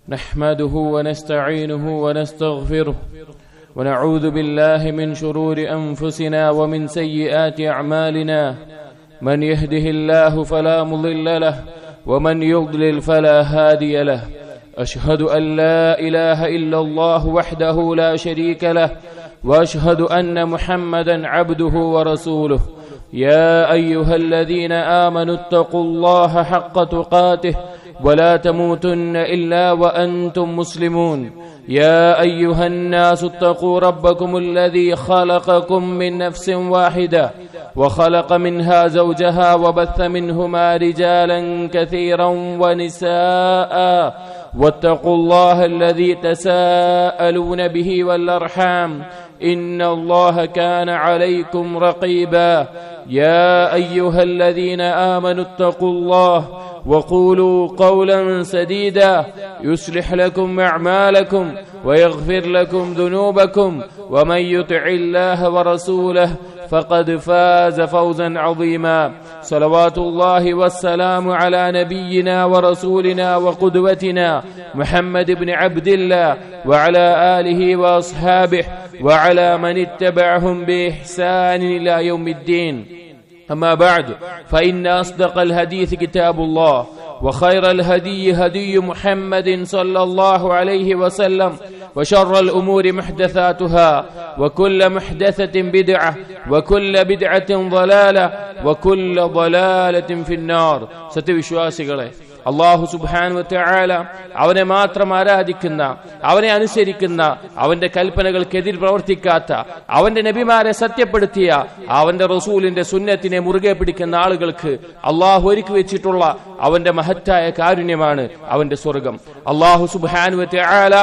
نحمده ونستعينه ونستغفره ونعوذ بالله من شرور أنفسنا ومن سيئات أعمالنا من يهده الله فلا مضل له ومن يضلل فلا هادي له أشهد أن لا إله إلا الله وحده لا شريك له وأشهد أن محمدا عبده ورسوله يا أيها الذين آمنوا اتقوا الله حق تقاته ولا تموتن إلا وأنتم مسلمون يا أيها الناس اتقوا ربكم الذي خلقكم من نفس واحدة وخلق منها زوجها وبث منهما رجالا كثيرا ونساء واتقوا الله الذي تساءلون به والأرحام إن الله كان عليكم رقيبا يا أيها الذين آمنوا اتقوا الله وقولوا قولا سديدا يصلح لكم أعمالكم ويغفر لكم ذنوبكم ومن يطع الله ورسوله فقد فاز فوزا عظيما صلوات الله والسلام على نبينا ورسولنا وقدوتنا محمد بن عبد الله وعلى آله وأصحابه وعلى من اتبعهم بإحسان إلى يوم الدين أما بعد فإن أصدق الحديث كتاب الله وخير الهدي هدي محمد صلى الله عليه وسلم وشر الأمور محدثاتها وكل محدثة بدعة وكل بدعة ضلالة وكل ضلالة في النار സത്യവിശ്വാസികളെ അല്ലാഹു സുബ്ഹാനഹു വ തആല അവനെ മാത്രം ആരാധിക്കുന്ന, അവനെ അനുസരിക്കുന്ന, അവന്റെ കൽപ്പനകൾക്കെതിർ പ്രവർത്തിക്കാത്ത, അവന്റെ നബിമാരെ സത്യപ്പെടുത്തിയ, അവന്റെ റസൂലിന്റെ സുന്നത്തിനെ മുറുകെ പിടിക്കുന്ന ആളുകൾക്ക് അല്ലാഹു ഒരുക്കി വെച്ചിട്ടുള്ള അവന്റെ മഹത്തായ കാരുണ്യമാണ് അവന്റെ സ്വർഗം. അല്ലാഹു സുബ്ഹാനഹു വ തആല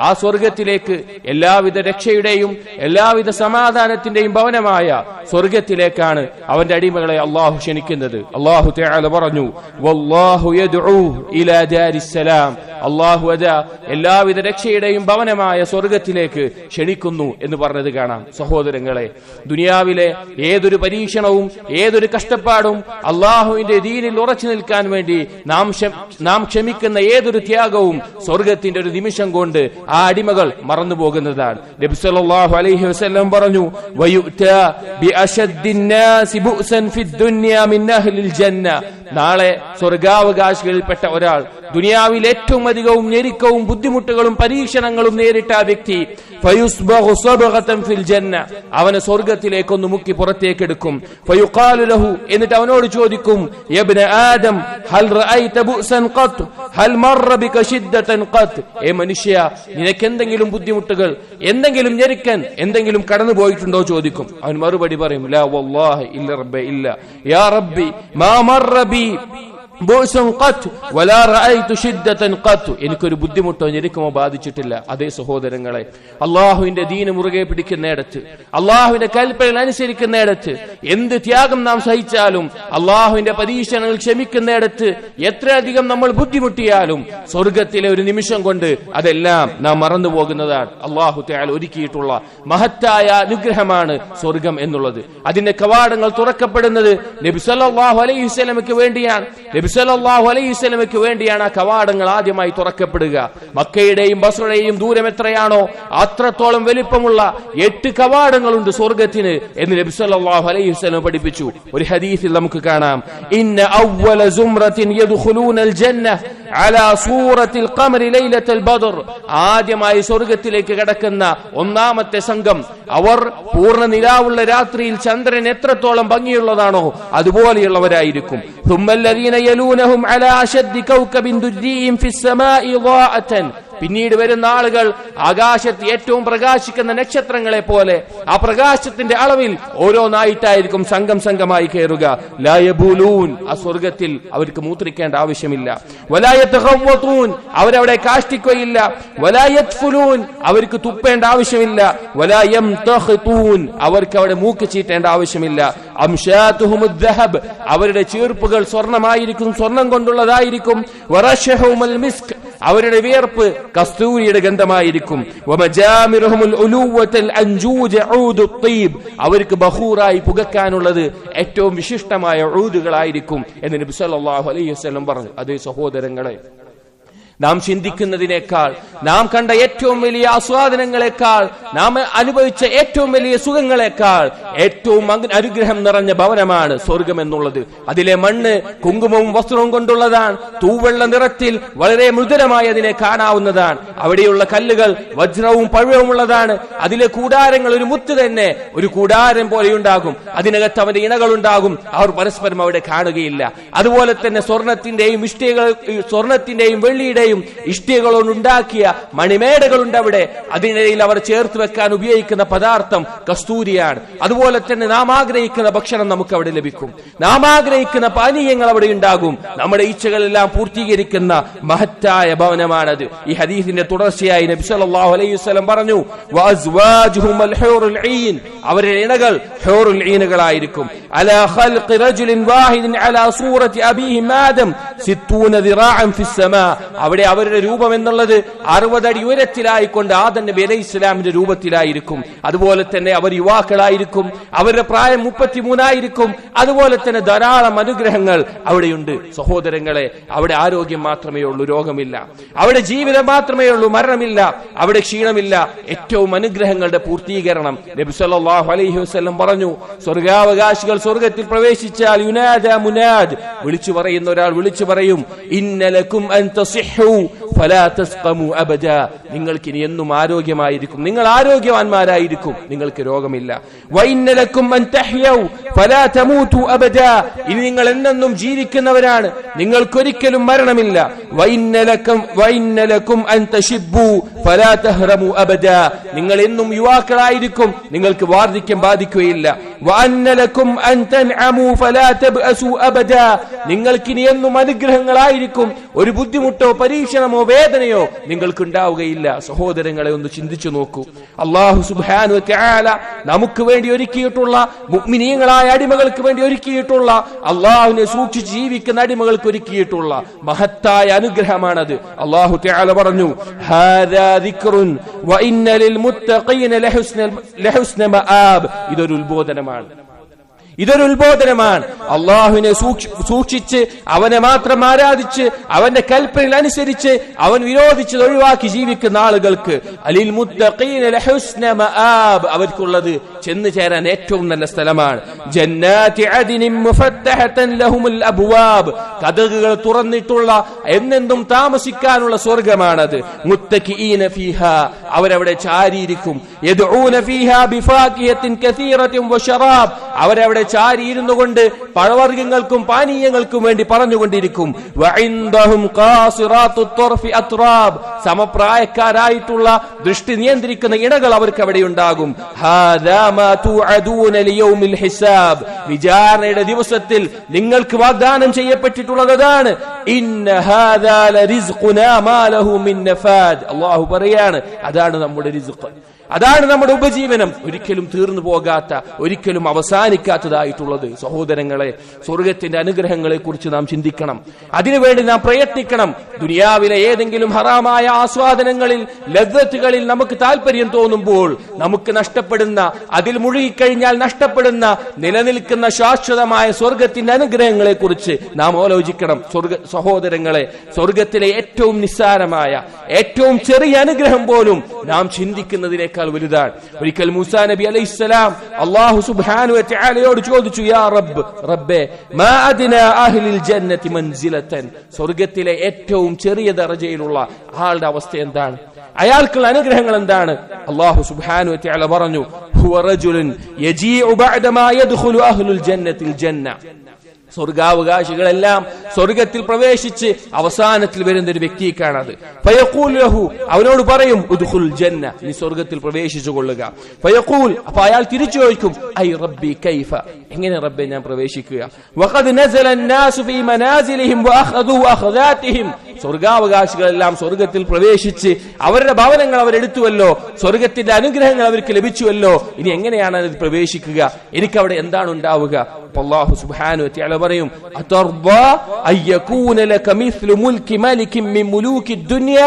ആ സ്വർഗത്തിലേക്ക്, എല്ലാവിധ രക്ഷയുടെയും എല്ലാവിധ സമാധാനത്തിന്റെയും ഭവനമായ സ്വർഗത്തിലേക്കാണ് അവന്റെ അടിമകളെ അല്ലാഹു ക്ഷണിക്കുന്നത്. അല്ലാഹു തആല പറഞ്ഞു, വല്ലാഹു യദ്ഉ ഇലാ ദാരിസ്സലാം. അല്ലാഹു അതാ എല്ലാവിധ രക്ഷയുടെയും ഭവനമായ സ്വർഗത്തിലേക്ക് ക്ഷണിക്കുന്നു എന്ന് പറഞ്ഞത് കാണാം. സഹോദരങ്ങളെ, ദുനിയാവിലെ ഏതൊരു പരീക്ഷണവും ഏതൊരു കഷ്ടപ്പാടും അല്ലാഹുവിന്റെ ദീനിൽ ഉറച്ചു നിൽക്കാൻ വേണ്ടി നാം ക്ഷമിക്കുന്ന ഏതൊരു ത്യാഗവും സ്വർഗത്തിന്റെ ഒരു നിമിഷം കൊണ്ട് ആ അടിമകൾ മറന്നു പോകുന്നതാണ്. നബി സല്ലല്ലാഹു അലൈഹി വസല്ലം പറഞ്ഞു, വയുഅ്താ ബിഅശദ്ദിന്നാസി ബുഅ്സൻ ഫിദ്ദുനിയ മിൻ അഹ്ലിൽ ജന്ന. നാളെ സ്വർഗാവകാശികളിൽപ്പെട്ട ഒരാൾ, ദുനിയാവിൽ ഏറ്റവും അധികവും ഞെരുക്കവും ബുദ്ധിമുട്ടുകളും പരീക്ഷണങ്ങളും നേരിട്ട ആ വ്യക്തി, ഫയുസ്ബഗു സബഗതൻ ഫിൽ ജന്ന, അവനെ സ്വർഗത്തിലേക്കൊന്ന് മുക്കി പുറത്തേക്കെടുക്കും. ഫയുഖാലു ലഹു, എന്നിട്ട് അവനോട് ചോദിക്കും, യബ്ന ആദം ഹൽ റഅയ്ത ബുഅ്സൻ ഖത്ത് ഹൽ മർറ ബിക ശിദ്ദതൻ ഖത്ത്. ഏ മനുഷ്യ, നിനക്ക് എന്തെങ്കിലും ബുദ്ധിമുട്ടുകൾ, എന്തെങ്കിലും ഞെരുക്കൻ, എന്തെങ്കിലും കടന്നു പോയിട്ടുണ്ടോ ചോദിക്കും. അവൻ മറുപടി പറയും, ലാ വല്ലാഹി ഇല്ല റബ്ബി ഇല്ല യാ റബ്ബി മാ മർറ ബി ബുഅ്സുൻ ഖത്ത് വലാ റഅയ്തു ശിദ്ദതൻ ഖത്ത്. എനിക്കൊരു ബുദ്ധിമുട്ടോ ഞെരുക്കമോ ബാധിച്ചിട്ടില്ല. അതേ സഹോദരങ്ങളെ, അല്ലാഹുവിന്റെ ദീൻ മുറുകെ പിടിക്കുന്നിടത്ത്, അല്ലാഹുവിന്റെ കൽപ്പനകൾ അനുസരിക്കുന്നിടത്ത്, എന്ത് ത്യാഗം നാം സഹിച്ചാലും, അല്ലാഹുവിന്റെ പരീക്ഷണങ്ങൾ ക്ഷമിക്കുന്നിടത്ത് എത്രയധികം നമ്മൾ ബുദ്ധിമുട്ടിയാലും സ്വർഗത്തിലെ ഒരു നിമിഷം കൊണ്ട് അതെല്ലാം നാം മറന്നു പോകുന്നതാണ്. അല്ലാഹു തആല ഒരുക്കിയിട്ടുള്ള മഹത്തായ അനുഗ്രഹമാണ് സ്വർഗം എന്നുള്ളത്. അതിന്റെ കവാടങ്ങൾ തുറക്കപ്പെടുന്നത് നബി സല്ലല്ലാഹു അലൈഹി വസല്ലമയ്ക്ക് വേണ്ടിയാണ്. നബി സല്ലല്ലാഹു അലൈഹി വസല്ലമയ്ക്ക് വേണ്ടിയാണ് ആ കവാടങ്ങൾ ആദ്യമായി തുറക്കപ്പെടുക. മക്കയുടെയും ബസ്രയുടെയും ദൂരം എത്രയാണോ അത്രത്തോളം വലിപ്പമുള്ള 8 കവാടങ്ങളുണ്ട് സ്വർഗത്തിന് എന്ന് നബി സല്ലല്ലാഹു അലൈഹി വസല്ലം പഠിപ്പിച്ചു. ഒരു ഹദീസിൽ നമുക്ക് കാണാം, ഇന്ന അവ്വല സുംറത്തിൻ യദ്ഖുലൂനൽ ജന്ന അലാ സൂറത്തിൽ ഖമറി ലൈലത്തുൽ ബദർ. ആദ്യമായി സ്വർഗത്തിലേക്ക് കടക്കുന്ന ഒന്നാമത്തെ സംഘം, അവർ പൂർണ്ണ നിലാവുള്ള രാത്രിയിൽ ചന്ദ്രൻ എത്രത്തോളം ഭംഗിയുള്ളതാണോ അതുപോലെയുള്ളവരായിരിക്കും. ثُمَّ يَلُونَهُمْ عَلَى أَشَدِّ كَوْكَبٍ دُرِّيٍّ فِي السَّمَاءِ ضَاءَةً. പിന്നീട് വരുന്ന ആളുകൾ ആകാശത്ത് ഏറ്റവും പ്രകാശിക്കുന്ന നക്ഷത്രങ്ങളെ പോലെ ആ പ്രകാശത്തിന്റെ അളവിൽ ഓരോന്നായിട്ടായിരിക്കും സംഘമായി കയറുക. ലാ യബൂലൂൻ, ആ സ്വർഗത്തിൽ അവർക്ക് മൂത്രിക്കേണ്ട ആവശ്യമില്ല. വലാ യതഖവ്വതൂൻ, അവരവിടെ കാഷ്ടിക്കുകയില്ല. വലാ യത്ഫുലൂൻ, അവർക്ക് തുപ്പേണ്ട ആവശ്യമില്ല. വലാ യംതഖിതൂൻ, അവർക്ക് അവിടെ മൂക്ക് ചീറ്റേണ്ട ആവശ്യമില്ല. അംശാതുഹുമുദ് ദഹബ്, അവരുടെ ചീർപ്പുകൾ സ്വർണ്ണമായിരിക്കും, സ്വർണം കൊണ്ടുള്ളതായിരിക്കും. വറശഹുമുൽ മിസ്ക്, അവരുടെ വിയർപ്പ് കസ്തൂരിയുടെ ഗന്ധമായിരിക്കും. അവർക്ക് ബഹൂറായി പുകക്കാനുള്ളത് ഏറ്റവും വിശിഷ്ടമായ ഊദുകളായിരിക്കും എന്ന് നബി സല്ലല്ലാഹു അലൈഹി വസല്ലം പറഞ്ഞു. അതേ സഹോദരങ്ങളെ, നാം ചിന്തിക്കുന്നതിനേക്കാൾ, നാം കണ്ട ഏറ്റവും വലിയ ആസ്വാദനങ്ങളെക്കാൾ, നാം അനുഭവിച്ച ഏറ്റവും വലിയ സുഖങ്ങളെക്കാൾ ഏറ്റവും അനുഗ്രഹം നിറഞ്ഞ ഭവനമാണ് സ്വർഗം എന്നുള്ളത്. അതിലെ മണ്ണ് കുങ്കുമവും വസ്ത്രവും കൊണ്ടുള്ളതാണ്. തൂവെള്ള നിറത്തിൽ വളരെ മൃദുലമായി അതിനെ കാണാവുന്നതാണ്. അവിടെയുള്ള കല്ലുകൾ വജ്രവും പഴവുമുള്ളതാണ്. അതിലെ കൂടാരങ്ങൾ ഒരു മുത്ത് തന്നെ ഒരു കൂടാരം പോലെയുണ്ടാകും. അതിനകത്ത് അവന്റെ ഇണകളുണ്ടാകും. അവർ പരസ്പരം അവിടെ കാണുകയില്ല. അതുപോലെ തന്നെ സ്വർണത്തിന്റെയും വെള്ളിയുടെയും ഇഷ്ടികകളുണ്ടാക്കിയ മണിമേടകളുണ്ട് അവിടെ. അതിനിടയിൽ അവർ ചേർത്ത് വെക്കാൻ ഉപയോഗിക്കുന്ന പദാർത്ഥം കസ്തൂരിയാണ്. അതുപോലെ തന്നെ നാം ആഗ്രഹിക്കുന്ന ഭക്ഷണം നമുക്ക് അവിടെ ലഭിക്കും. നാം ആഗ്രഹിക്കുന്ന പാനീയങ്ങൾ അവിടെ ഉണ്ടാകും. നമ്മുടെ ഇച്ഛകളെല്ലാം പൂർത്തീകരിക്കുന്ന മഹത്തായ ഭവനമാണത്. ഈ ഹദീസിന്റെ തുടർച്ചയായി നബി സല്ലല്ലാഹു അലൈഹി വസല്ലം പറഞ്ഞു, വഅസ്വാജുഹും അൽഹൂറുൽ ഈൻ, അവരുടെ ഇണകൾ ഹൂറുൽ ഈനുകളായിരിക്കും. അലാ ഖൽഖി റജുലിൻ വാഹിദിൻ അലാ സൂറത്തി അബീഹിം ആദം 60 ദിറാഅൻ ഫിസ് സമാ, അവിടെ അവരുടെ രൂപം എന്നുള്ളത് 60 അടി ഉയരത്തിലായിക്കൊണ്ട് ആദം നബി അലൈഹി ഇസ്ലാമിന്റെ രൂപത്തിലായിരിക്കും. അതുപോലെ തന്നെ അവർ യുവാക്കളായിരിക്കും. അവരുടെ പ്രായം 33 ആയിരിക്കും. അതുപോലെ തന്നെ ധാരാളം അനുഗ്രഹങ്ങൾ അവിടെയുണ്ട്. സഹോദരങ്ങളെ, അവിടെ ആരോഗ്യം മാത്രമേ ഉള്ളൂ, രോഗമില്ല. അവിടെ ജീവിതം മാത്രമേ ഉള്ളൂ, മരണമില്ല. അവിടെ ക്ഷീണമില്ല. ഏറ്റവും അനുഗ്രഹങ്ങളുടെ പൂർത്തീകരണം. നബി സല്ലല്ലാഹു അലൈഹി വസല്ലം പറഞ്ഞു, സ്വർഗാവകാശികൾ സ്വർഗത്തിൽ പ്രവേശിച്ചാൽ യുനാദ മുനാദ്, വിളിച്ചു പറയുന്ന ഒരാൾ വിളിച്ചു പറയും, ഇന്നലക്കും അൻ തസിഹു ഫലാ തസ്ഖമു അബദാ, നിങ്ങൾക്ക് ഇനി എന്നും ആരോഗ്യമായിരിക്കും, നിങ്ങൾ ആരോഗ്യവാന്മാരായിരിക്കും, നിങ്ങൾക്ക് രോഗമില്ല. വഇന്നലക്കും അൻ തഹ്യു ഫലാ തമൂതു അബദാ, ഇനി നിങ്ങൾ എന്നെന്നും ജീവിക്കുന്നവരാണ്, നിങ്ങൾക്കൊരിക്കലും മരണമില്ല. വഇന്നലക്കും അൻ തശിബ്ബു ഫലാ തഹ്റമു അബദാ, നിങ്ങൾ എന്നും യുവാക്കളായിരിക്കും, നിങ്ങൾക്ക് വാർദ്ധക്യം ബാധിക്കുകയില്ല. വഅന്നലക്കും അൻ തൻഅമു ഫലാ തബ്അസു അബദാ, നിങ്ങൾക്ക് ഇനി എന്നും അനുഗ്രഹങ്ങളായിരിക്കും, ഒരു ബുദ്ധിമുട്ടോ പരീക്ഷണമോ വേദനയോ നിങ്ങൾക്ക് ഉണ്ടാവുകയില്ല. സഹോദരങ്ങളെ, ഒന്ന് ചിന്തിച്ചു നോക്കൂ. അല്ലാഹു സുബ്ഹാനഹു വ തആല നമുക്ക് വേണ്ടി ഒരുക്കിയിട്ടുള്ള, മുഅ്മിനീങ്ങളായ അടിമകൾക്ക് വേണ്ടി ഒരുക്കിയിട്ടുള്ള, അല്ലാഹുവിനെ സൂക്ഷിച്ച് ജീവിക്കുന്ന അടിമകൾക്ക് ഒരുക്കിയിട്ടുള്ള മഹത്തായ അനുഗ്രഹമാണത്. അല്ലാഹു തആല പറഞ്ഞു, ഹാദാ ദിക്റുൻ വ ഇന്ന ലിൽ മുത്തഖീന ലഹുസ്ന മആബ്, ഇതൊരു ഉത്ബോധനമാണ്. ഇതൊരു ഉത്ബോധനമാണ്. അള്ളാഹുവിനെ സൂക്ഷിച്ച് അവനെ മാത്രം ആരാധിച്ച് അവന്റെ കൽപ്പനയിൽ അനുസരിച്ച് അവൻ വിരോധിച്ചത് ഒഴിവാക്കി ജീവിക്കുന്ന ആളുകൾക്ക് അലിൽ മുത്തഖീന ലഹുസ്ന മആബ്, അവർക്കുള്ളത് ചെന്നു ചേരാൻ ഏറ്റവും നല്ല സ്ഥലമാണ്. ജന്നാതി അദ്നിൻ മുഫത്തഹതൻ ലഹുമുൽ അബ്വാബ്, കതകുകൾ തുറന്നിട്ടുള്ള എന്നെന്നും താമസിക്കാനുള്ള സ്വർഗ്ഗമാണത്. മുത്തഖീന ഫീഹാ, അവരവിടെ ചാരിയിരിക്കും. യദ്ഊന ഫീഹാ ബിഫാകിഹത്തിൻ കസീറത്തിൻ വശറാബ്, അവരവിടെ ചാരിയിരുന്നു കൊണ്ട് പഴവർഗ്ഗങ്ങൾക്കും പാനീയങ്ങൾക്കും വേണ്ടി പറഞ്ഞുകൊണ്ടിരിക്കും. വഇൻദഹും ഖാസിറാത്തുത് ത്വർഫി അത്റാബ്, സമപ്രായക്കാരായിട്ടുള്ള ദൃഷ്ടി നിയന്ത്രിക്കുന്ന ഇണകൾ അവർക്ക് അവിടെ ഉണ്ടാകും. ഹാദാ മാ തുഅദൂന ലിയൗമിൽ ഹിസാബ്, വിചാരണയുടെ ദിവസത്തിൽ നിങ്ങൾക്ക് വാഗ്ദാനം ചെയ്യപ്പെട്ടിട്ടുള്ളതാണ്. ഇന്ന ഹാദാ ലറിസ്ഖുനാ മാ ലഹു മിൻ നഫാദ്, അല്ലാഹു പറയാണ്, അതാണ് നമ്മുടെ റിസ്ഖ്, അതാണ് നമ്മുടെ ഉപജീവനം, ഒരിക്കലും തീർന്നു പോകാത്ത, ഒരിക്കലും അവസാനിക്കാത്തതായിട്ടുള്ളത്. സഹോദരങ്ങളെ, സ്വർഗത്തിന്റെ അനുഗ്രഹങ്ങളെ കുറിച്ച് നാം ചിന്തിക്കണം. അതിനുവേണ്ടി നാം പ്രയത്നിക്കണം. ദുനിയാവിലെ ഏതെങ്കിലും ഹറാമായ ആസ്വാദനങ്ങളിൽ, ലദ്ദത്തുകളിൽ നമുക്ക് താല്പര്യം തോന്നുമ്പോൾ നമുക്ക് നഷ്ടപ്പെടുന്ന, അതിൽ മുഴുകിക്കഴിഞ്ഞാൽ നഷ്ടപ്പെടുന്ന, നിലനിൽക്കുന്ന ശാശ്വതമായ സ്വർഗത്തിന്റെ അനുഗ്രഹങ്ങളെ കുറിച്ച് നാം ആലോചിക്കണം. സഹോദരങ്ങളെ, സ്വർഗത്തിലെ ഏറ്റവും നിസ്സാരമായ, ഏറ്റവും ചെറിയ അനുഗ്രഹം പോലും നാം ചിന്തിക്കുന്നതിനെ വലുതാണ്. ഒരിക്കൽ മൂസാ നബി അലൈഹിസ്സലാം അല്ലാഹു സുബ്ഹാനഹു വ തആലയോട് ചോദിച്ചു, യാ റബ്ബ്, റബ്ബേ, മാ അദ്നാ അഹ്ലിൽ ജന്നതി മൻസിലതൻ, സ്വർഗ്ഗത്തിലെ ഏറ്റവും ചെറിയ ദർജയിലുള്ള ആളുടെ അവസ്ഥ എന്താണ്, അയാൾക്കുള്ള അനുഗ്രഹങ്ങൾ എന്താണ്? അല്ലാഹു സുബ്ഹാനഹു വ തആല പറഞ്ഞു, ഹുവ റജുലുൻ യജീഉ ബഅദ മാ യദ്ഖുലു അഹ്ലുൽ ജന്നതിൽ ജന്ന, സ്വർഗാവകാശികളെല്ലാം സ്വർഗത്തിൽ പ്രവേശിച്ച് അവസാനത്തിൽ വരുന്ന ഒരു വ്യക്തിക്കാണത്. ഫയഖൂലു ലഹു, അവനോട് പറയും, ഉദ്ഖുൽ ജന്ന, നീ സ്വർഗത്തിൽ പ്രവേശിച്ചു കൊള്ളുക. ഫയഖൂൽ, അപ്പോൾ അയാൾ തിരിച്ചു ചോദിക്കും, ഐ റബ്ബി കൈഫ, എങ്ങനെ റബ്ബേ ഞാൻ പ്രവേശിക്കുക? വഖദ് നസല അന്നാസു ഫീ മനാസിലിഹിം വഅഖദു അഖദാതിഹിം, സ്വർഗാവകാശികളെല്ലാം സ്വർഗത്തിൽ പ്രവേശിച്ച് അവരുടെ ഭവനങ്ങൾ അവരെടുത്തുവല്ലോ, സ്വർഗത്തിന്റെ അനുഗ്രഹങ്ങൾ അവർക്ക് ലഭിച്ചുവല്ലോ, ഇനി എങ്ങനെയാണ് അതിൽ പ്രവേശിക്കുക? എനിക്കവിടെ എന്താണ് ഉണ്ടാവുക? അല്ലാഹു സുബ്ഹാനഹു വ തആല പറയും, അതർദാ അയ്യകൂന ലക മിസ്ലു മുൽക്കി മലികിൻ മിൻ മുലൂക്കി ദുനിയ,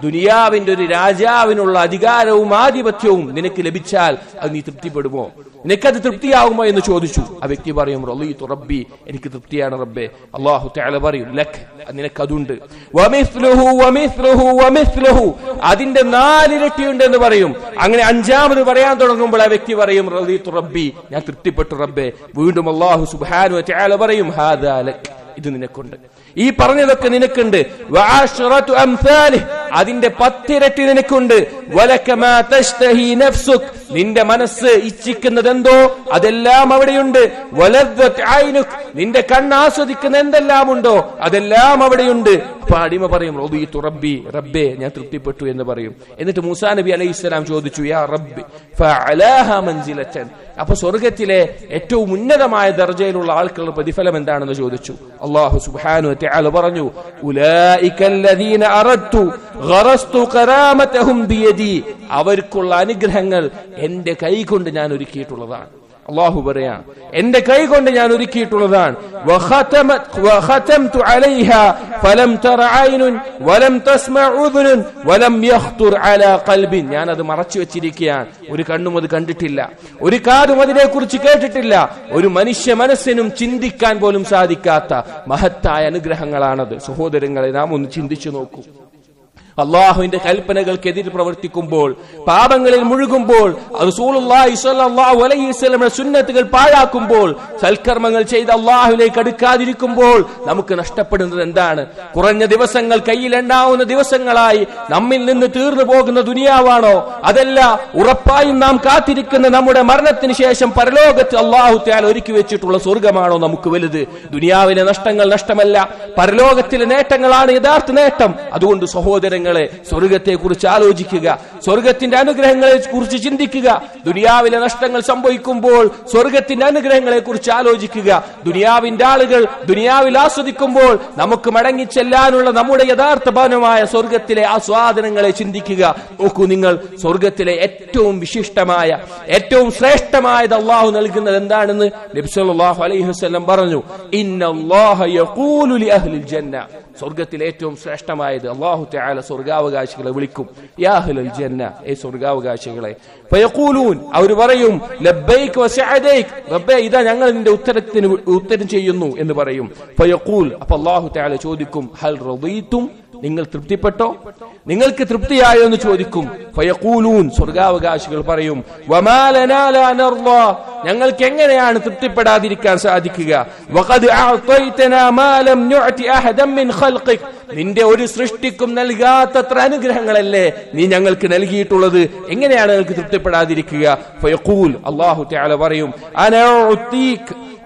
ദുനിയാവിന്റെ ഒരു രാജാവിനുള്ള അധികാരവും ആധിപത്യവും നിനക്ക് ലഭിച്ചാൽ അത് നീ തൃപ്തിപ്പെടുമോ, നിനക്കത് തൃപ്തിയാകുമോ എന്ന് ചോദിച്ചു. ആ വ്യക്തി പറയും റളീതു റബ്ബി, എനിക്ക് തൃപ്തിയാണ് റബ്ബേ. അല്ലാഹു തആല പറയും ലക്, നിനക്കതുണ്ട്. വമിസ്ലുഹു വമിസ്ലുഹു വമിസ്ലുഹു, അതിന്റെ 4 ഇരട്ടിയുണ്ട് എന്ന് പറയും. അങ്ങനെ 5ാമത് പറയാൻ തുടങ്ങുമ്പോൾ ആ വ്യക്തി പറയും റളീതു റബ്ബി, ഞാൻ തൃപ്തിപ്പെട്ടു റബ്ബേ. വീണ്ടും അല്ലാഹു സുബ്ഹാനഹു വ തആല പറയും ഹാദാ ലക്, ഇത് നിനക്കുണ്ട്, ഈ പറഞ്ഞതൊക്കെ നിനക്കുണ്ട്. വഅശ്റതു അംസാലിഹ്, അതിന്റെ 10 ഇരട്ടി നിനക്കുണ്ട്. വലകമാ തശ്തഹി നഫ്സുക്, നിന്റെ മനസ്സ് ഇച്ഛിക്കുന്നതെന്തോ അതെല്ലാം അവിടെയുണ്ട്. വലദ്ദത് ഐനുക്, നിന്റെ കണ്ണ് ആസ്വദിക്കുന്ന എന്തെല്ലാം ഉണ്ടോ അതെല്ലാം അവിടെയുണ്ട്. അടിമ പറയും റളീതു റബ്ബി, റബ്ബേ ഞാൻ തൃപ്തിപ്പെട്ടു എന്ന് പറയും. എന്നിട്ട് മൂസാ നബി അലൈഹിസ്സലാം ചോദിച്ചു യാ റബ്ബി ഫഅലാഹ മൻസിലതൻ, അപ്പൊ സ്വർഗ്ഗത്തിലെ ഏറ്റവും ഉന്നതമായ ദർജയിലുള്ള ആൾക്കുള്ള പ്രതിഫലം എന്താണെന്ന് ചോദിച്ചു. അല്ലാഹു സുബ്ഹാനഹു വ തആല പറഞ്ഞു ഉലൈകല്ലദീന അറദ്തു ഗറസ്തു ഖറാമതഹും ബിയദി, അവർക്കുള്ള അനുഗ്രഹങ്ങൾ എന്റെ കൈകൊണ്ട് ഞാൻ ഒരുക്കിയിട്ടുള്ളതാണ്. അല്ലാഹു പറയാ എന്റെ കൈ കൊണ്ട് ഞാൻ ഒരുക്കിയിട്ടുള്ളതാണ്. വഖതംതു അലൈഹാ ഫലം തറ ഐനുൻ വലം തസ്മഅ ഉദുനുൻ വലം യഖ്തുർ അലാ ഖൽബിൻ, ഞാൻ അത് മറച്ചു വെച്ചിരിക്കുകയാണ്. ഒരു കണ്ണും അത് കണ്ടിട്ടില്ല, ഒരു കാതും അതിനെക്കുറിച്ച് കേട്ടിട്ടില്ല, ഒരു മനുഷ്യ മനസ്സിനും ചിന്തിക്കാൻ പോലും സാധിക്കാത്ത മഹത്തായ അനുഗ്രഹങ്ങളാണത്. സഹോദരങ്ങളെ, നാം ഒന്ന് ചിന്തിച്ചു നോക്കൂ. അള്ളാഹുവിന്റെ കൽപ്പനകൾക്കെതിരെ പ്രവർത്തിക്കുമ്പോൾ, പാപങ്ങളിൽ മുഴുകുമ്പോൾ, റസൂലുള്ളാഹി സ്വല്ലല്ലാഹു അലൈഹി വസല്ലമയുടെ സുന്നത്തുകൾ പാഴാക്കുമ്പോൾ, സൽക്കർമ്മങ്ങൾ ചെയ്ത് അള്ളാഹുവിലേക്ക് അടുക്കാതിരിക്കുമ്പോൾ നമുക്ക് നഷ്ടപ്പെടുന്നത് എന്താണ്? കുറഞ്ഞ ദിവസങ്ങൾ, കയ്യിലെണ്ണാവുന്ന ദിവസങ്ങളായി നമ്മിൽ നിന്ന് തീർന്നു പോകുന്ന ദുനിയാവാണോ? അതല്ല, ഉറപ്പായും നാം കാത്തിരിക്കുന്ന നമ്മുടെ മരണത്തിന് ശേഷം പരലോകത്ത് അള്ളാഹു തആല ഒരുക്കി വെച്ചിട്ടുള്ള സ്വർഗമാണോ നമുക്ക് വലുത്? ദുനിയാവിലെ നഷ്ടങ്ങൾ നഷ്ടമല്ല, പരലോകത്തിലെ നേട്ടങ്ങളാണ് യഥാർത്ഥ നേട്ടം. അതുകൊണ്ട് സഹോദരങ്ങൾ, സ്വർഗത്തെ കുറിച്ച് ആലോചിക്കുക, സ്വർഗത്തിന്റെ അനുഗ്രഹങ്ങളെ കുറിച്ച് ചിന്തിക്കുക. ദുനിയാവിലെ നഷ്ടങ്ങൾ സംഭവിക്കുമ്പോൾ സ്വർഗത്തിന്റെ അനുഗ്രഹങ്ങളെ കുറിച്ച് ആലോചിക്കുക. ദുനിയാവിന്റെ ആളുകൾ ദുനിയാവിൽ ആസ്വദിക്കുമ്പോൾ നമുക്ക് മടങ്ങിച്ചെല്ലാനുള്ള നമ്മുടെ യഥാർത്ഥ ഭവനമായ സ്വർഗത്തിലെ ആസ്വാദനങ്ങളെ ചിന്തിക്കുക. നോക്കൂ നിങ്ങൾ, സ്വർഗത്തിലെ ഏറ്റവും വിശിഷ്ടമായ, ഏറ്റവും ശ്രേഷ്ഠമായത് അള്ളാഹു നൽകുന്നത് എന്താണെന്ന് നബി സല്ലല്ലാഹു അലൈഹി വസല്ലം പറഞ്ഞു. ഇന്നല്ലാഹ യഖൂലു ലി അഹ്ലിൽ ജന്ന, സ്വർഗത്തിലെ ഏറ്റവും ശ്രേഷ്ഠമായത് അല്ലാഹു തആല സ്വർഗാവകാശികളെ വിളിക്കും. യാ അഹ്ലൽ ജന്ന, ഏ സ്വർഗാവകാശികളെ. ഫയഖൂലൂൻ, അവർ പറയും ലബ്ബൈക വസഅദൈക, റബ്ബേ ഇതാ ഞങ്ങൾ നിന്റെ ഉത്തരം ചെയ്യുന്നു എന്ന് പറയും. ഫയഖൂൽ, അപ്പോൾ അല്ലാഹു തആല ചോദിക്കും ഹൽ റദീതും, നിങ്ങൾ തൃപ്തിപ്പെട്ടോ, നിങ്ങൾക്ക് തൃപ്തിയായോ എന്ന് ചോദിക്കും. ഫയഖൂലൂൻ, സ്വർഗാവകാശികൾ പറയും വമാ ലനാ ലാ നർദാ, ഞങ്ങൾക്ക് എങ്ങനെയാണ് തൃപ്തിപ്പെടാതിരിക്കാൻ സാധിക്കുക? വഖദ് അഅതൈതനാ മാ ലം നുഅതി അഹദൻ മിൻ ഖൽഖിക്, നിന്റെ ഒരു സൃഷ്ടിക്കും നൽകാത്തത്ര അനുഗ്രഹങ്ങളല്ലേ നീ ഞങ്ങൾക്ക് നൽകിയിട്ടുള്ളത്, എങ്ങനെയാണ് ഞങ്ങൾക്ക് തൃപ്തിപ്പെടാതിരിക്കുക? ഫയഖൂൽ, അല്ലാഹു തആല പറയും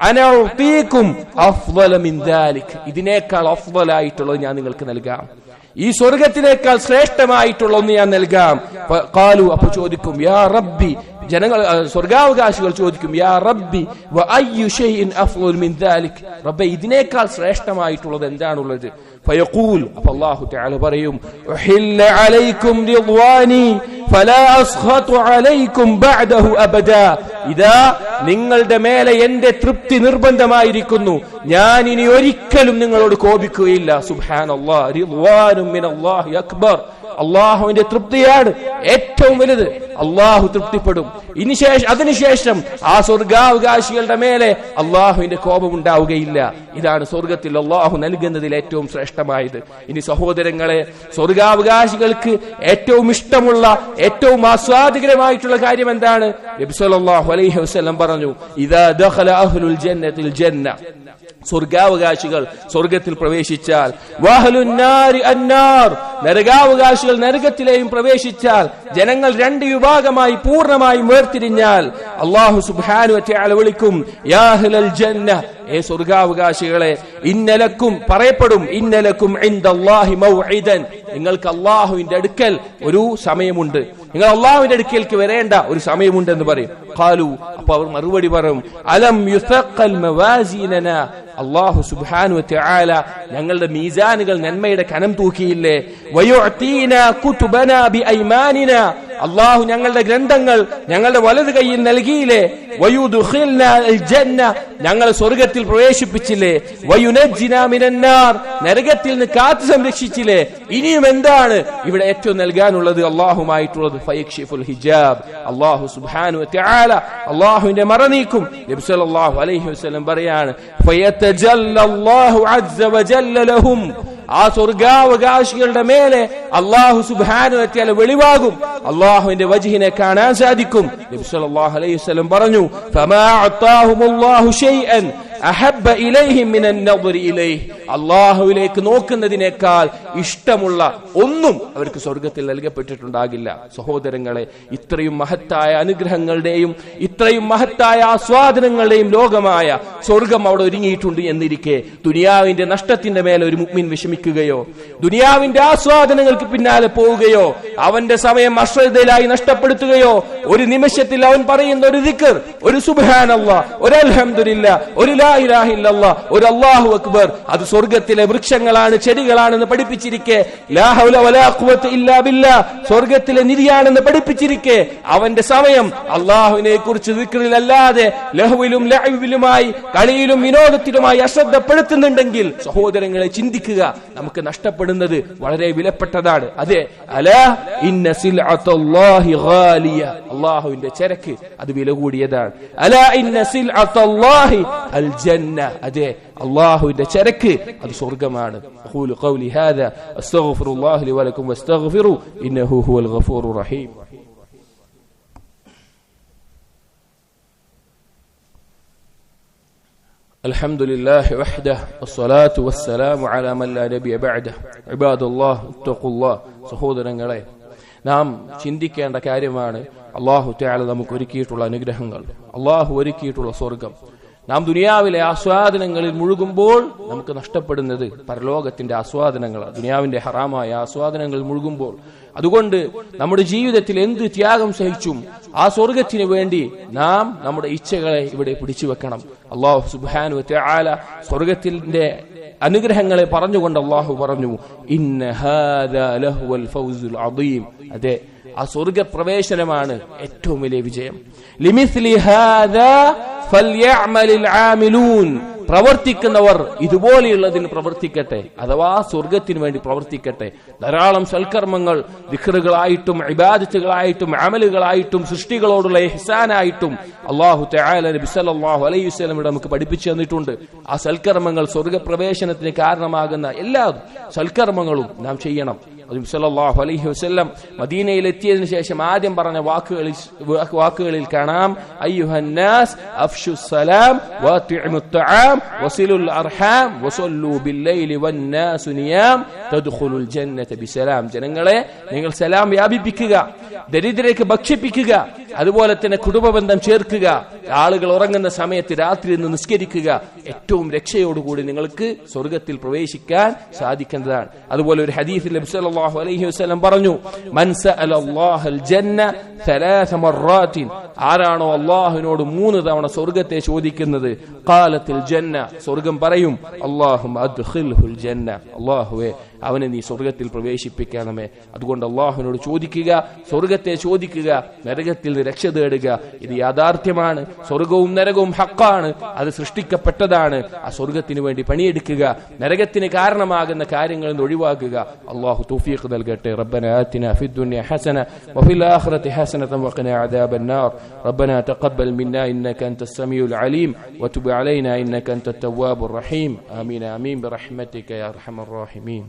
അനഉതീകും അഫ്ളല മിൻ ദാലിക്, ഇതിനേക്കാൾ അഫ്ളലായിട്ടുള്ളത് ഞാൻ നിങ്ങൾക്ക് നൽകാം, ഈ സ്വർഗത്തിനേക്കാൾ ശ്രേഷ്ഠമായിട്ടുള്ള ഒന്ന് ഞാൻ നൽകാം. ഖാലു, അപ്പോൾ ചോദിക്കും യാ റബ്ബി, ജനങ്ങൾ സ്വർഗാവകാശികൾ ചോദിക്കും യാ റബ്ബി വഅയ്യു ഷൈഇൻ അഫ്ളൽ മിൻ ദാലിക്, റബ്ബേ ഇതിനേക്കാൾ ശ്രേഷ്ഠമായിട്ടുള്ളത് എന്താണുള്ളത്? ഫയഖൂൽ, അപ്പോൾ അല്ലാഹു തആല പറയും ഉഹില്ല അലൈക്കും റിദ്വാനി ഫലാ അസ്ഖതു അലൈക്കും ബഅദഹു അബദാ, ഇതാ നിങ്ങളുടെ മേലെ എന്റെ തൃപ്തി നിർബന്ധമായിരിക്കുന്നു, ഞാൻ ഇനി ഒരിക്കലും നിങ്ങളോട് കോപിക്കുകയില്ല. സുബ്ഹാനല്ലാഹ്, റിദ്വാനും മിനല്ലാഹി അക്ബർ, അള്ളാഹുവിന്റെ തൃപ്തിയാണ് ഏറ്റവും വലുത്. അള്ളാഹു തൃപ്തിപ്പെടും. അതിനുശേഷം ആ സ്വർഗാവകാശികളുടെ മേലെ അള്ളാഹുവിന്റെ കോപം ഉണ്ടാവുകയില്ല. ഇതാണ് സ്വർഗത്തിൽ അള്ളാഹു നൽകുന്നതിൽ ഏറ്റവും ശ്രേഷ്ഠമായത്. ഇനി സഹോദരങ്ങളെ, സ്വർഗാവകാശികൾക്ക് ഏറ്റവും ഇഷ്ടമുള്ള, ഏറ്റവും ആസ്വാദികരമായിട്ടുള്ള കാര്യം എന്താണ്? നബി സല്ലല്ലാഹു അലൈഹി വസല്ലം പറഞ്ഞു ഇദാ ദഖല അഹ്ലുൽ ജന്നത്തിൽ ജന്ന, സ്വർഗാവകാശികൾ സ്വർഗത്തിൽ പ്രവേശിച്ചാൽ, വഅഹ്ലുൻ നാരി അന്നാർ, നരകാവകാശികൾ നരകത്തിലെയും പ്രവേശിച്ചാൽ, ജനങ്ങൾ 2 വിഭാഗമായി പൂർണ്ണമായും വേർതിരിഞ്ഞാൽ അല്ലാഹു സുബ്ഹാനഹു വ തആല വിളിക്കും യാ അഹ്ലൽ ജന്ന, ഏ സ്വർഗാവകാശികളെ, ഇന്നലക്കും പറയപ്പെടും ഇന്നലക്കും ഇൻദല്ലാഹി മൗഇദൻ, നിങ്ങൾക്ക് അല്ലാഹുവിന്റെ അടുക്കൽ ഒരു സമയമുണ്ട്, നിങ്ങൾ അല്ലാഹുവിന്റെ അടുക്കലേക്ക് വരേണ്ട ഒരു സമയമുണ്ടെന്ന് പറയും. ഖാലു, അപ്പോൾ അവർ മറുപടി പറയും അലം യുസഖൽ മവാസീനനാ, അല്ലാഹു സുബ്ഹാനഹു വ തആല ഞങ്ങളുടെ മീസാനുകൾ നന്മയുടെ കനം തൂക്കിയില്ലേ? വയുഅതീനാ കുതുബനാ ബിഐമാനിനാ, അള്ളാഹു ഞങ്ങളുടെ ഗ്രന്ഥങ്ങൾ ഞങ്ങളുടെ വലത് കൈയിൽ നൽകിയില്ലേ, വയുദ്ഖിൽനാ അൽ ജന്ന ഞങ്ങളെ സ്വർഗ്ഗത്തിൽ പ്രവേശിപ്പിച്ചില്ലേ, വയുനജ്ജിനാ മിനന്നാർ നരകത്തിൽ നിന്ന് കാത്തു സംരക്ഷിച്ചില്ലേ, ഇനിയും എന്താണ് ഇവിടെ ഏറ്റവും നൽകാനുള്ളത് അള്ളാഹുമായിട്ടുള്ളത്? ഫയക്ഷിഫുൽ ഹിജാബ് അള്ളാഹു സുബ്ഹാനഹു വ തആല അള്ളാഹുവിന്റെ മറ നീക്കും. നബി സല്ലല്ലാഹു അലൈഹി വസല്ലം പറയാണ് ഫയതജല്ലല്ലാഹു അസ്സ വജല്ല ലഹും ആ സ്വർഗാവകാശികളുടെ മേലെ അള്ളാഹു സുബ്ഹാനഹു വ തആല വെളിവാകും, അള്ളാഹുവിന്റെ വജ്ഹിനെ കാണാൻ സാധിക്കും. നബി സല്ലല്ലാഹു അലൈഹി വസല്ലം പറഞ്ഞു ഫമാ അതാഹുമുല്ലാഹു ശൈഅൻ അഹബ്ബ ഇലൈഹിം മിനൻ നദരി ഇലൈഹി അള്ളാഹുവിലേക്ക് നോക്കുന്നതിനേക്കാൾ ഇഷ്ടമുള്ള ഒന്നും അവർക്ക് സ്വർഗത്തിൽ നൽകപ്പെട്ടിട്ടുണ്ടാകില്ല. സഹോദരങ്ങളെ, ഇത്രയും മഹത്തായ അനുഗ്രഹങ്ങളുടെയും ഇത്രയും മഹത്തായ ആസ്വാദനങ്ങളുടെയും ലോകമായ സ്വർഗം അവിടെ ഒരുങ്ങിയിട്ടുണ്ട് എന്നിരിക്കെ ദുനിയാവിന്റെ നഷ്ടത്തിന്റെ മേലെ ഒരു മുഅ്മിൻ വിഷമിക്കുകയോ ദുനിയാവിന്റെ ആസ്വാദനങ്ങൾക്ക് പിന്നാലെ പോവുകയോ അവന്റെ സമയം അശ്രദ്ധയിലായി നഷ്ടപ്പെടുത്തുകയോ ഒരു നിമിഷത്തിൽ അവൻ പറയുന്ന ഒരു ദിക്ർ, ഒരു സുബ്ഹാനല്ലാഹ്, ഒരു അൽഹംദുലില്ലാഹ്, ഒരു ലാ ഇലാഹ ഇല്ലല്ലാഹ്, ഒരു അല്ലാഹു അക്ബർ അത് സ്വർഗത്തിലെ വൃക്ഷങ്ങളാണ്, ചെടികളാണെന്ന് പഠിപ്പിച്ചിരിക്കെ, ലാ ഹൗല വലാ ഖുവത ഇല്ലാ ബില്ലാഹ് സ്വർഗത്തിലെ നിധിയാണെന്ന് പഠിപ്പിച്ചിരിക്കെ അവന്റെ സമയം അല്ലാഹുവിനെ കുറിച്ച് ദിക്റിലല്ലാതെ ലഹ്വിലും ലഅബിലുമായി കളിയിലും വിനോദത്തിലുമായി അശ്രദ്ധപ്പെടുത്തുന്നുണ്ടെങ്കിൽ സഹോദരങ്ങളെ ചിന്തിക്കുക, നമുക്ക് നഷ്ടപ്പെടുന്നത് വളരെ വിലപ്പെട്ടതാണ്. അതെ, അലാ ഇന്ന സിൽഅത്തല്ലാഹി ഗാലിയ അല്ലാഹുവിന്റെ ചരക്ക് അത് വില കൂടിയതാണ്. അലാ ഇന്ന സിൽഅത്തല്ലാഹി അൽ ജന്ന അതെ അല്ലാഹുവിന്റെ ചരക്ക് അത് സ്വർഗ്ഗമാണ്. അഖൂലു ഖൗലി ഹാദാ അസ്തഗ്ഫിറുല്ലാഹി ലി വലക്കും വസ്തഗ്ഫിറു ഇന്നഹു ഹുവൽ ഗഫൂറുർ റഹീം. അൽഹംദുലില്ലാഹി വഹ്ദഹു വസ്സലാത്തു വസ്സലാമു അലാ മൻ ലാ നബിയ ബഅദഹു. ഇബാദല്ലാഹ് ഇത്തഖുല്ലാഹ്. സഹോദരങ്ങളെ, നാം ചിന്തിക്കേണ്ട കാര്യമാണ് അല്ലാഹു തആല നമുക്ക് ഒരുക്കിയിട്ടുള്ള അനുഗ്രഹങ്ങൾ, അല്ലാഹു ഒരുക്കിയിട്ടുള്ള സ്വർഗ്ഗം. നാം ദുനിയാവിലെ ആസ്വാദനങ്ങളിൽ മുഴുകുമ്പോൾ നമുക്ക് നഷ്ടപ്പെടുന്നത് പരലോകത്തിന്റെ ആസ്വാദനങ്ങളാണ്, ദുനിയാവിന്റെ ഹറാമായ ആസ്വാദനങ്ങളിൽ മുഴുകുമ്പോൾ. അതുകൊണ്ട് നമ്മുടെ ജീവിതത്തിൽ എന്ത് ത്യാഗം സഹിച്ചും ആ സ്വർഗത്തിന് വേണ്ടി നാം നമ്മുടെ ഇച്ഛകളെ ഇവിടെ പിടിച്ചു വെക്കണം. അല്ലാഹു സുബ്ഹാനഹു വ തആല സ്വർഗത്തിന്റെ അനുഗ്രഹങ്ങളെ പറഞ്ഞുകൊണ്ട് അല്ലാഹു പറഞ്ഞു ഇന്ന ഹാദാ ലഹുവൽ ഫൗസുൽ അദീം. അതെ, ആ സ്വർഗപ്രവേശനമാണ് ഏറ്റവും വലിയ വിജയം. ലിമിസ്ലി ഹാദാ ഫൽയഅമലിൽ ആമിലൂൻ പ്രവർത്തിക്കുന്നവർ ഇതുപോലെയുള്ളതിന് പ്രവർത്തിക്കട്ടെ, അഥവാ സ്വർഗത്തിന് വേണ്ടി പ്രവർത്തിക്കട്ടെ. ധാരാളം സൽക്കർമ്മങ്ങൾ ദിക്റുകളായിട്ടും ഇബാദത്തുകളായിട്ടും അമലുകളായിട്ടും സൃഷ്ടികളോടുള്ള ഇഹ്സാനായിട്ടും അല്ലാഹു തആല നബി സല്ലല്ലാഹു അലൈഹി വസല്ലം നമുക്ക് പഠിപ്പിച്ചു തന്നിട്ടുണ്ട്. ആ സൽക്കർമ്മങ്ങൾ സ്വർഗപ്രവേശനത്തിന് കാരണമാകുന്ന എല്ലാ സൽക്കർമ്മങ്ങളും നാം ചെയ്യണം. നബി സല്ലല്ലാഹു അലൈഹി വസല്ലം മദീനയിൽ എത്തിയതിനു ശേഷം ആദ്യം പറഞ്ഞ വാക്കുകളിൽ കാണാം അയ്യുഹന്നാസ് അഫ്ശുസ് സലാം വഅത്ഇമുത് തആം വസിലുൽ അർഹാം വസല്ലു ബില്ലൈലി വന്നാസു നിയാം തദ്ഖുലുൽ ജന്നത ബിസലാം. ജനങ്ങളെ, നിങ്ങൾ സലാം വ്യാപിപ്പിക്കുക, ദരിദ്രർക്ക് ഭക്ഷിപ്പിക്കുക, അതുപോലെ തന്നെ കുടുംബബന്ധം ചേർക്കുക, ആളുകൾ ഉറങ്ങുന്ന സമയത്ത് രാത്രി നിന്ന് നിസ്കരിക്കുക. ഏറ്റവും രക്ഷയോടുകൂടി നിങ്ങൾക്ക് സ്വർഗത്തിൽ പ്രവേശിക്കാൻ സാധിക്കുന്നതാണ്. അതുപോലെ ഒരു ഹദീസിൽ നബി സല്ലല്ലാഹു അലൈഹി വസല്ലം പറഞ്ഞു മൻ സഅലല്ലാഹൽ ജന്ന ثلاث مرات ആരാണോ അല്ലാഹുവിനോട് 3 തവണ സ്വർഗ്ഗത്തെ ചോദിക്കുന്നത് ഖാലത്തിൽ ജന്ന സ്വർഗ്ഗം പറയും അല്ലാഹുമ്മ അദ്ഖിൽഹുൽ ജന്ന അല്ലാഹുവേ അവനെ നീ സ്വർഗ്ഗത്തിൽ പ്രവേശിപ്പിക്കണമേ. അതുകൊണ്ട് അല്ലാഹുവിനോട് ചോദിക്കുക, സ്വർഗ്ഗത്തെ ചോദിക്കുക, നരകത്തിൽ നിന്ന് രക്ഷ തേടുക. ഇത് യാഥാർത്ഥ്യമാണ്. സ്വർഗ്ഗവും നരകവും ഹഖാണ്, അത് സൃഷ്ടിക്കപ്പെട്ടതാണ്. ആ സ്വർഗ്ഗത്തിന് വേണ്ടി പണിയെടുക്കുക, നരകത്തിന് കാരണമാകുന്ന കാര്യങ്ങളിൽ നിന്ന് ഒഴിവാക്കുക. അല്ലാഹു തൗഫീഖ് നൽകട്ടെ. റബ്ബനാ ആതിനാ ഫിദ് ദുനിയ ഹസന വഫിൽ ആഖിറതി ഹസനത വഖിനാ അദാബൻ നാർ. റബ്ബനാ തഖബ്ബൽ മിന്നാ ഇന്നക അൻതസ് സമീഉൽ അലീം വതുബ് അലൈനാ ഇന്നക അൻതത് തവ്വാബുർ റഹീം. ആമീൻ ആമീൻ ബിറഹ്മതിക യാ അർഹമർ റഹീമീൻ.